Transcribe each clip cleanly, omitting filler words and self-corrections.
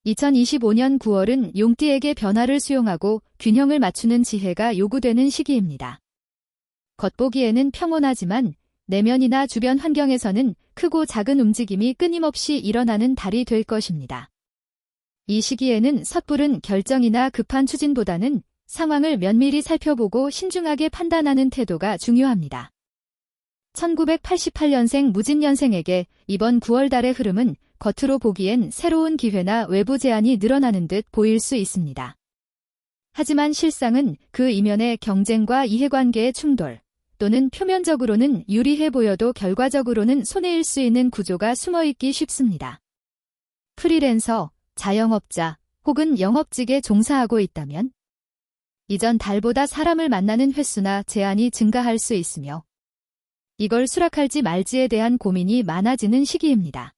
2025년 9월은 용띠에게 변화를 수용하고 균형을 맞추는 지혜가 요구되는 시기입니다. 겉보기에는 평온하지만 내면이나 주변 환경에서는 크고 작은 움직임이 끊임없이 일어나는 달이 될 것입니다. 이 시기에는 섣부른 결정이나 급한 추진보다는 상황을 면밀히 살펴보고 신중하게 판단하는 태도가 중요합니다. 1988년생 무진년생에게 이번 9월 달의 흐름은 겉으로 보기엔 새로운 기회나 외부 제한이 늘어나는 듯 보일 수 있습니다. 하지만 실상은 그 이면에 경쟁과 이해관계의 충돌, 또는 표면적으로는 유리해 보여도 결과적으로는 손해일 수 있는 구조가 숨어있기 쉽습니다. 프리랜서, 자영업자, 혹은 영업직에 종사하고 있다면 이전 달보다 사람을 만나는 횟수나 제한이 증가할 수 있으며 이걸 수락할지 말지에 대한 고민이 많아지는 시기입니다.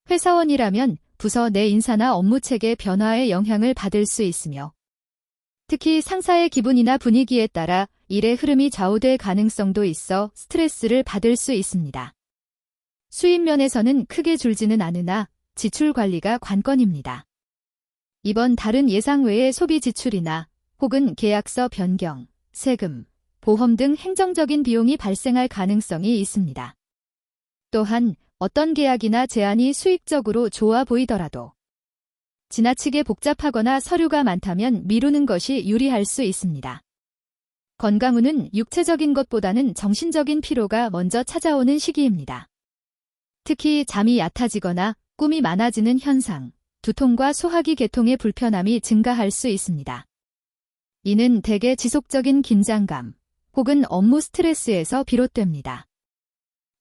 회사원이라면 부서 내 인사나 업무 체계 변화에 영향을 받을 수 있으며 특히 상사의 기분이나 분위기에 따라 일의 흐름이 좌우될 가능성도 있어 스트레스를 받을 수 있습니다. 수입 면에서는 크게 줄지는 않으나 지출 관리가 관건입니다. 이번 달은 예상 외의 소비 지출이나 혹은 계약서 변경, 세금, 보험 등 행정적인 비용이 발생할 가능성이 있습니다. 또한 어떤 계약이나 제안이 수익적으로 좋아 보이더라도 지나치게 복잡하거나 서류가 많다면 미루는 것이 유리할 수 있습니다. 건강 운은 육체적인 것보다는 정신적인 피로가 먼저 찾아오는 시기입니다. 특히 잠이 얕아지거나 꿈이 많아지는 현상, 두통과 소화기 계통의 불편함이 증가할 수 있습니다. 이는 대개 지속적인 긴장감 혹은 업무 스트레스에서 비롯됩니다.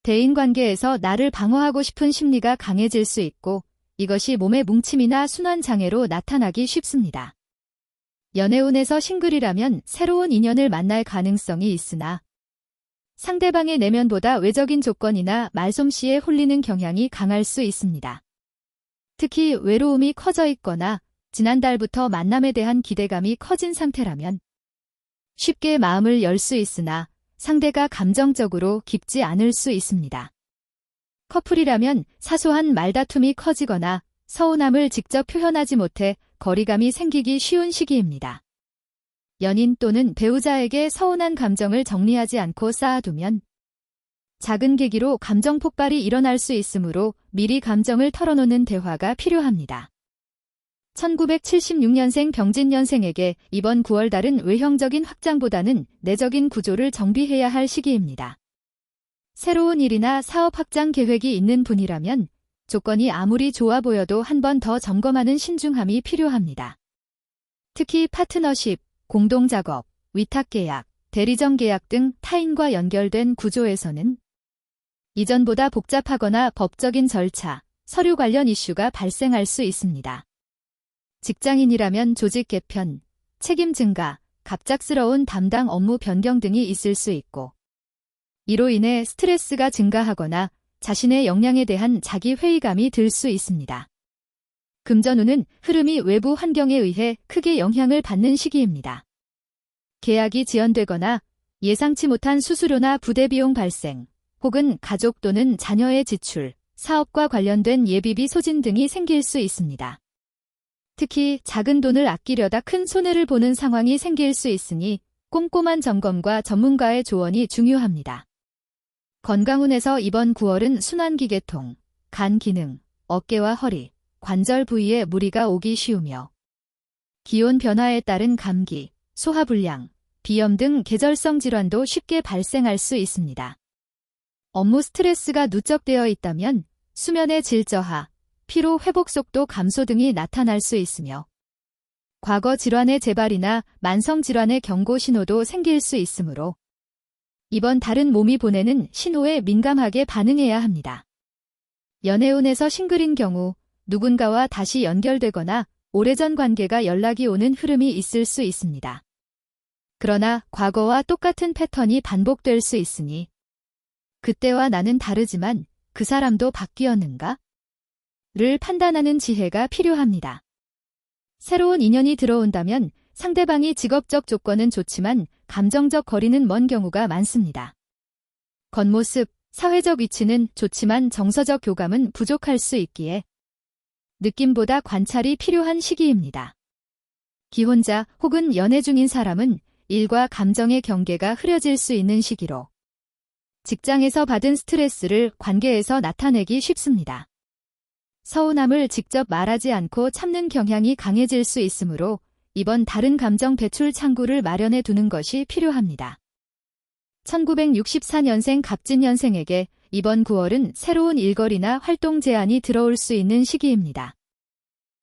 대인관계에서 나를 방어하고 싶은 심리가 강해질 수 있고 이것이 몸의 뭉침이나 순환장애로 나타나기 쉽습니다. 연애운에서 싱글이라면 새로운 인연을 만날 가능성이 있으나 상대방의 내면보다 외적인 조건이나 말솜씨에 홀리는 경향이 강할 수 있습니다. 특히 외로움이 커져 있거나 지난달부터 만남에 대한 기대감이 커진 상태라면 쉽게 마음을 열 수 있으나 상대가 감정적으로 깊지 않을 수 있습니다. 커플이라면 사소한 말다툼이 커지거나 서운함을 직접 표현하지 못해 거리감이 생기기 쉬운 시기입니다. 연인 또는 배우자에게 서운한 감정을 정리하지 않고 쌓아두면 작은 계기로 감정 폭발이 일어날 수 있으므로 미리 감정을 털어놓는 대화가 필요합니다. 1976년생 병진년생에게 이번 9월 달은 외형적인 확장보다는 내적인 구조를 정비해야 할 시기입니다. 새로운 일이나 사업 확장 계획이 있는 분이라면 조건이 아무리 좋아 보여도 한 번 더 점검하는 신중함이 필요합니다. 특히 파트너십, 공동작업, 위탁계약, 대리점 계약 등 타인과 연결된 구조에서는 이전보다 복잡하거나 법적인 절차, 서류 관련 이슈가 발생할 수 있습니다. 직장인이라면 조직 개편, 책임 증가, 갑작스러운 담당 업무 변경 등이 있을 수 있고 이로 인해 스트레스가 증가하거나 자신의 역량에 대한 자기 회의감이 들 수 있습니다. 금전운은 흐름이 외부 환경에 의해 크게 영향을 받는 시기입니다. 계약이 지연되거나 예상치 못한 수수료나 부대 비용 발생, 혹은 가족 또는 자녀의 지출, 사업과 관련된 예비비 소진 등이 생길 수 있습니다. 특히 작은 돈을 아끼려다 큰 손해를 보는 상황이 생길 수 있으니 꼼꼼한 점검과 전문가의 조언이 중요합니다. 건강운에서 이번 9월은 순환기계통, 간 기능, 어깨와 허리, 관절 부위에 무리가 오기 쉬우며 기온 변화에 따른 감기, 소화불량, 비염 등 계절성 질환도 쉽게 발생할 수 있습니다. 업무 스트레스가 누적되어 있다면 수면의 질 저하, 피로 회복 속도 감소 등이 나타날 수 있으며 과거 질환의 재발이나 만성 질환의 경고 신호도 생길 수 있으므로 이번 달은 몸이 보내는 신호에 민감하게 반응해야 합니다. 연애운에서 싱글인 경우 누군가와 다시 연결되거나 오래전 관계가 연락이 오는 흐름이 있을 수 있습니다. 그러나 과거와 똑같은 패턴이 반복될 수 있으니 그때와 나는 다르지만 그 사람도 바뀌었는가? 를 판단하는 지혜가 필요합니다. 새로운 인연이 들어온다면 상대방이 직업적 조건은 좋지만 감정적 거리는 먼 경우가 많습니다. 겉모습, 사회적 위치는 좋지만 정서적 교감은 부족할 수 있기에 느낌보다 관찰이 필요한 시기입니다. 기혼자 혹은 연애 중인 사람은 일과 감정의 경계가 흐려질 수 있는 시기로 직장에서 받은 스트레스를 관계에서 나타내기 쉽습니다. 서운함을 직접 말하지 않고 참는 경향이 강해질 수 있으므로 이번 달은 감정 배출 창구를 마련해 두는 것이 필요합니다. 1964년생 갑진년생에게 이번 9월은 새로운 일거리나 활동 제안이 들어올 수 있는 시기입니다.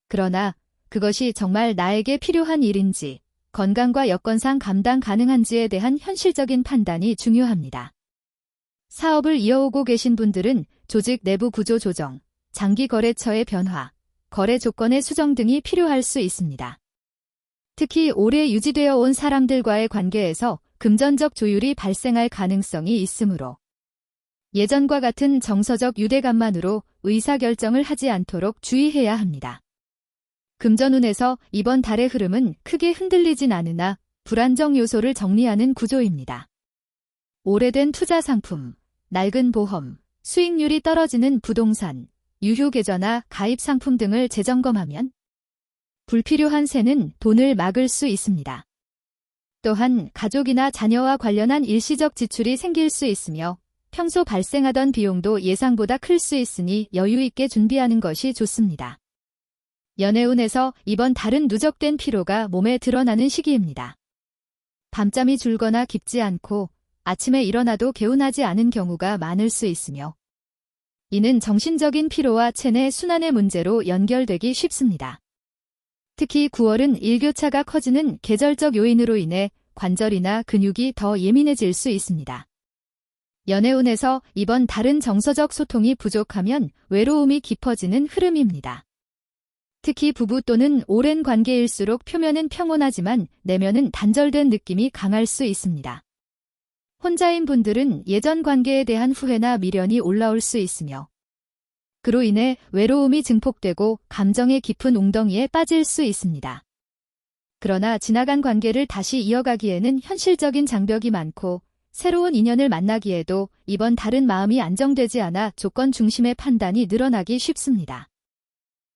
그러나 그것이 정말 나에게 필요한 일인지, 건강과 여건상 감당 가능한지에 대한 현실적인 판단이 중요합니다. 사업을 이어오고 계신 분들은 조직 내부 구조 조정, 장기 거래처의 변화, 거래 조건의 수정 등이 필요할 수 있습니다. 특히 오래 유지되어 온 사람들과의 관계에서 금전적 조율이 발생할 가능성이 있으므로 예전과 같은 정서적 유대감만으로 의사결정을 하지 않도록 주의해야 합니다. 금전운에서 이번 달의 흐름은 크게 흔들리진 않으나 불안정 요소를 정리하는 구조입니다. 오래된 투자 상품, 낡은 보험, 수익률이 떨어지는 부동산, 유효계좌나 가입 상품 등을 재점검하면 불필요한 새는 돈을 막을 수 있습니다. 또한 가족이나 자녀와 관련한 일시적 지출이 생길 수 있으며 평소 발생하던 비용도 예상보다 클 수 있으니 여유 있게 준비하는 것이 좋습니다. 연애운에서 이번 달은 누적된 피로가 몸에 드러나는 시기입니다. 밤잠이 줄거나 깊지 않고 아침에 일어나도 개운하지 않은 경우가 많을 수 있으며 이는 정신적인 피로와 체내 순환의 문제로 연결되기 쉽습니다. 특히 9월은 일교차가 커지는 계절적 요인으로 인해 관절이나 근육이 더 예민해질 수 있습니다. 연애운에서 이번 달은 정서적 소통이 부족하면 외로움이 깊어지는 흐름입니다. 특히 부부 또는 오랜 관계일수록 표면은 평온하지만 내면은 단절된 느낌이 강할 수 있습니다. 혼자인 분들은 예전 관계에 대한 후회나 미련이 올라올 수 있으며 그로 인해 외로움이 증폭되고 감정의 깊은 웅덩이에 빠질 수 있습니다. 그러나 지나간 관계를 다시 이어가기에는 현실적인 장벽이 많고 새로운 인연을 만나기에도 이번 달은 마음이 안정되지 않아 조건 중심의 판단이 늘어나기 쉽습니다.